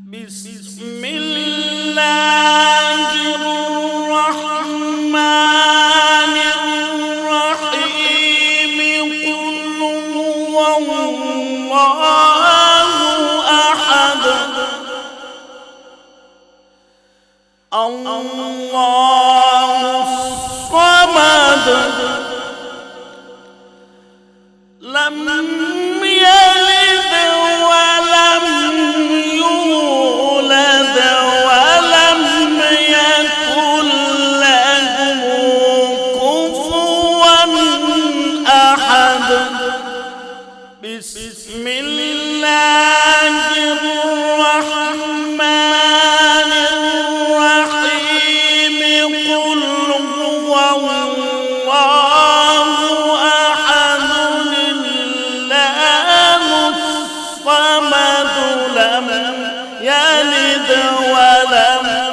بسم الله الرحمن الرحيم قل هو الله أحد الله الصمد لم يلد ولم يولد ولم يكن له كفوا أحد بسم الله الرحمن الرحيم قل هو الله أحد الله الصمد لم يلد ولم